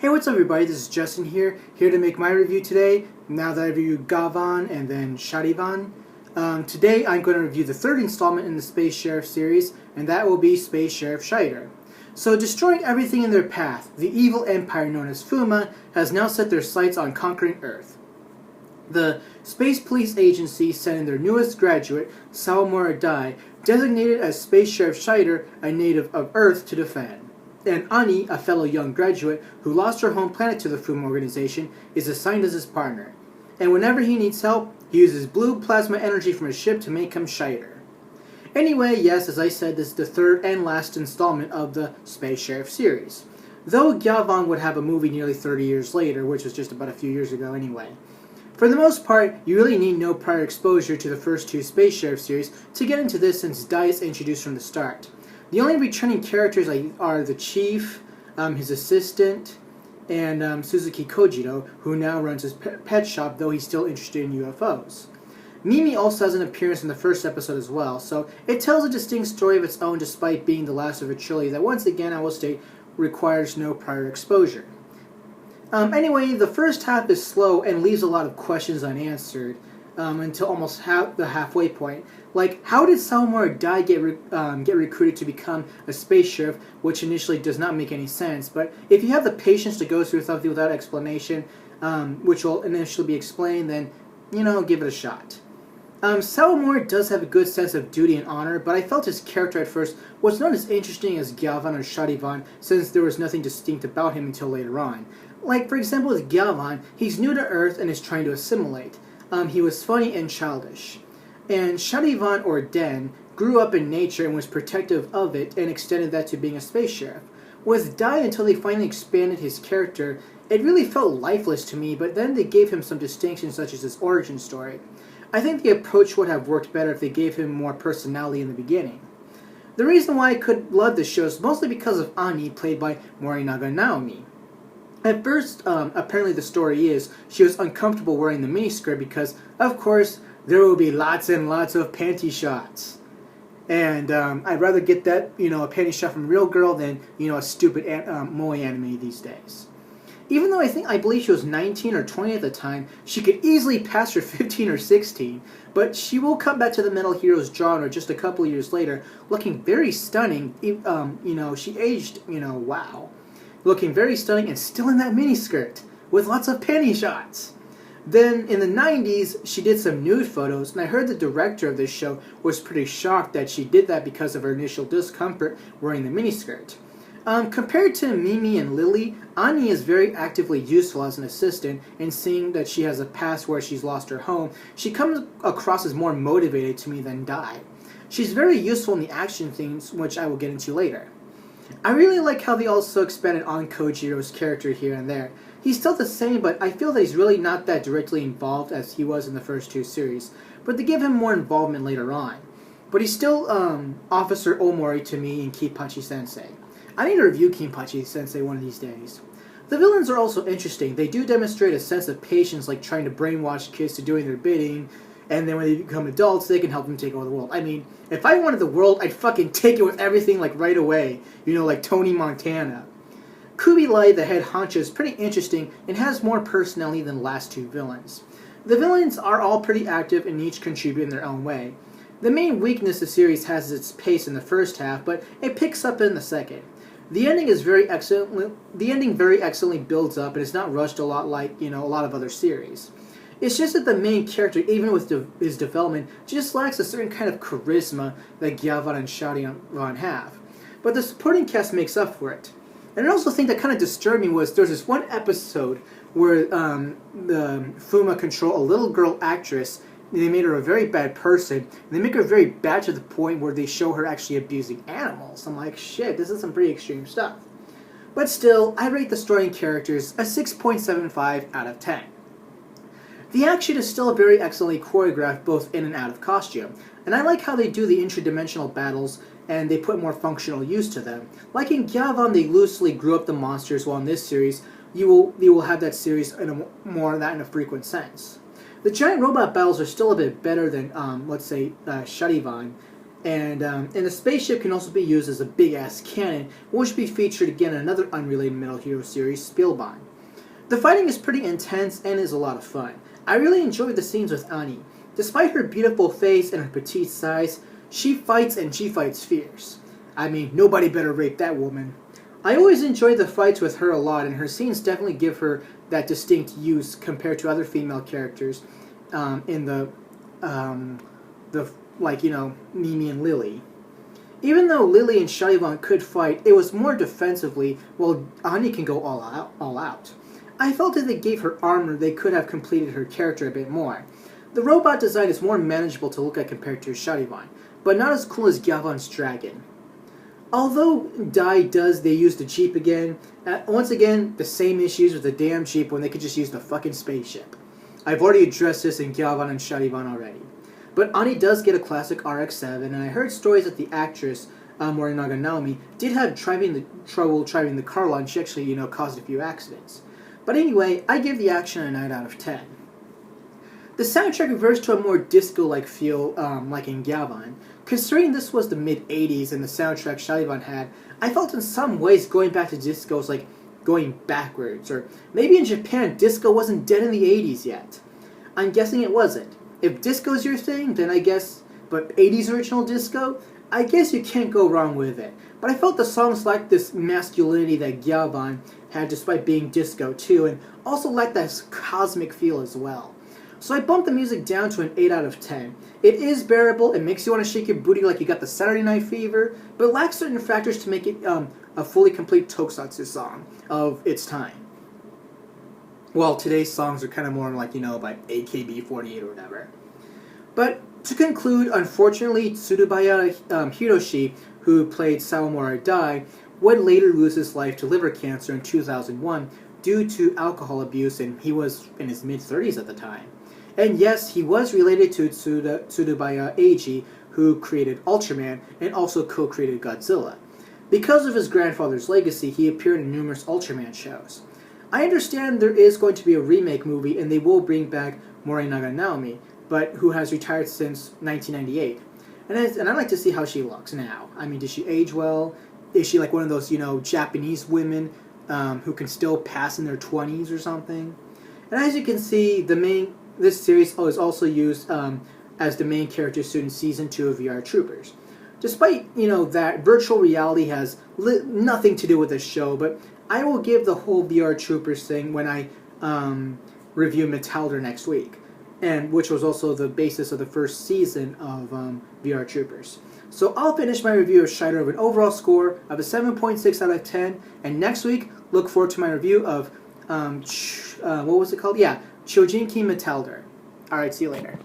Hey, what's up everybody, this is Justin here to make my review today, now that I reviewed Gavan and then Sharivan. Today I'm going to review the third installment in the Space Sheriff series, and that will be Space Sheriff Shaider. So, destroying everything in their path, the evil empire known as Fuma has now set their sights on conquering Earth. The Space Police Agency sent in their newest graduate, Sawamura Dai, designated as Space Sheriff Shaider, a native of Earth, to defend. And Ani, a fellow young graduate who lost her home planet to the Fuma organization, is assigned as his partner. And whenever he needs help, he uses blue plasma energy from his ship to make him Shaider. Anyway, yes, as I said, this is the third and last installment of the Space Sheriff series. Though Gavan would have a movie nearly 30 years later, which was just about a few years ago anyway. For the most part, you really need no prior exposure to the first two Space Sheriff series to get into this, since Dai is introduced from the start. The only returning characters are the Chief, his assistant, and Suzuki Kojiro, who now runs his pet shop, though he's still interested in UFOs. Mimi also has an appearance in the first episode as well, so it tells a distinct story of its own despite being the last of a trilogy that, once again, I will state, requires no prior exposure. Anyway, the first half is slow and leaves a lot of questions unanswered until almost the halfway point. Like, how did Sawamura Dai get recruited to become a space sheriff, which initially does not make any sense, but if you have the patience to go through something without explanation, which will initially be explained, then, give it a shot. Sawamura does have a good sense of duty and honor, but I felt his character at first was not as interesting as Gavan or Sharivan, since there was nothing distinct about him until later on. Like, for example, with Gavan, he's new to Earth and is trying to assimilate. He was funny and childish. And Sharivan, or Den, grew up in nature and was protective of it and extended that to being a space sheriff. With Dai, until they finally expanded his character, it really felt lifeless to me, but then they gave him some distinctions such as his origin story. I think the approach would have worked better if they gave him more personality in the beginning. The reason why I could love this show is mostly because of Ani, played by Morinaga Naomi. At first, apparently the story is, she was uncomfortable wearing the miniskirt because, of course, there will be lots and lots of panty shots. And I'd rather get that, a panty shot from a real girl than, a stupid moe anime these days. Even though I believe she was 19 or 20 at the time, she could easily pass her 15 or 16. But she will come back to the Metal Heroes genre just a couple years later, looking very stunning. She aged, wow. Looking very stunning and still in that miniskirt, with lots of panty shots. Then, in the 90s, she did some nude photos, and I heard the director of this show was pretty shocked that she did that because of her initial discomfort wearing the miniskirt. Compared to Mimi and Lily, Ani is very actively useful as an assistant, and seeing that she has a past where she's lost her home, she comes across as more motivated to me than Dai. She's very useful in the action scenes, which I will get into later. I really like how they also expanded on Kojiro's character here and there. He's still the same, but I feel that he's really not that directly involved as he was in the first two series, but they give him more involvement later on. But he's still Officer Omori to me in Kinpachi-sensei. I need to review Kinpachi-sensei one of these days. The villains are also interesting. They do demonstrate a sense of patience, like trying to brainwash kids to doing their bidding, and then when they become adults, they can help them take over the world. I mean, if I wanted the world, I'd fucking take it with everything, like, right away. Like Tony Montana. Kubilai, the head honcho, is pretty interesting and has more personality than the last two villains. The villains are all pretty active and each contribute in their own way. The main weakness the series has is its pace in the first half, but it picks up in the second. The ending very excellently builds up and is not rushed a lot like, a lot of other series. It's just that the main character, even with his development, just lacks a certain kind of charisma that Gavan and Sharivan have. But the supporting cast makes up for it. And I also think that kind of disturbed me was there's this one episode where the Fuma control a little girl actress, and they made her a very bad person, and they make her very bad to the point where they show her actually abusing animals. I'm like, shit, this is some pretty extreme stuff. But still, I rate the story and characters a 6.75 out of 10. The action is still very excellently choreographed both in and out of costume, and I like how they do the interdimensional battles and they put more functional use to them. Like in Gavan, they loosely grew up the monsters, while in this series, you will have that series in more of that in a frequent sense. The giant robot battles are still a bit better than, let's say, Sharivan, And the spaceship can also be used as a big-ass cannon, which will be featured again in another unrelated Metal Hero series, Spielbahn. The fighting is pretty intense and is a lot of fun. I really enjoyed the scenes with Ani. Despite her beautiful face and her petite size, she fights and she fights fierce. I mean, nobody better rape that woman. I always enjoy the fights with her a lot, and her scenes definitely give her that distinct use compared to other female characters in Mimi and Lily. Even though Lily and Shaider could fight, it was more defensively, while Ani can go all out. I felt if they gave her armor, they could have completed her character a bit more. The robot design is more manageable to look at compared to Shaider, but not as cool as Gavan's dragon. Although they use the Jeep again, once again, the same issues with the damn Jeep when they could just use the fucking spaceship. I've already addressed this in Gavan and Shaider already. But Ani does get a classic RX-7, and I heard stories that the actress, Morinaga Naomi, did have trouble driving the car lot, and she actually, caused a few accidents. But anyway, I give the action a 9 out of 10. The soundtrack reverts to a more disco-like feel, like in Gavan. Considering this was the mid-80s and the soundtrack Shaider had, I felt in some ways going back to disco was like going backwards, or maybe in Japan disco wasn't dead in the 80s yet. I'm guessing it wasn't. If disco's your thing, then I guess, but 80s original disco, I guess you can't go wrong with it. But I felt the songs lacked this masculinity that Gavan had despite being disco too, and also lacked that cosmic feel as well. So I bumped the music down to an 8 out of 10. It is bearable, it makes you want to shake your booty like you got the Saturday Night Fever, but it lacks certain factors to make it a fully complete tokusatsu song of its time. Well, today's songs are kind of more like, by AKB48 or whatever. But to conclude, unfortunately, Tsurubaya Hiroshi, who played Sawamura Dai, would later lose his life to liver cancer in 2001 due to alcohol abuse, and he was in his mid-30s at the time. And yes, he was related to Tsurubaya Eiji, who created Ultraman and also co-created Godzilla. Because of his grandfather's legacy, he appeared in numerous Ultraman shows. I understand there is going to be a remake movie, and they will bring back Morinaga Naomi, but who has retired since 1998. And I'd like to see how she looks now. I mean, does she age well? Is she like one of those, Japanese women who can still pass in their 20s or something? And as you can see, this series is also used as the main character suit in Season 2 of VR Troopers. Despite, that virtual reality has nothing to do with this show, but I will give the whole VR Troopers thing when I review Metalder next week, and which was also the basis of the first season of VR Troopers. So I'll finish my review of Shaider with an overall score of a 7.6 out of 10, and next week, look forward to my review of, what was it called? Yeah, Chojinki Metalder. Alright, see you later.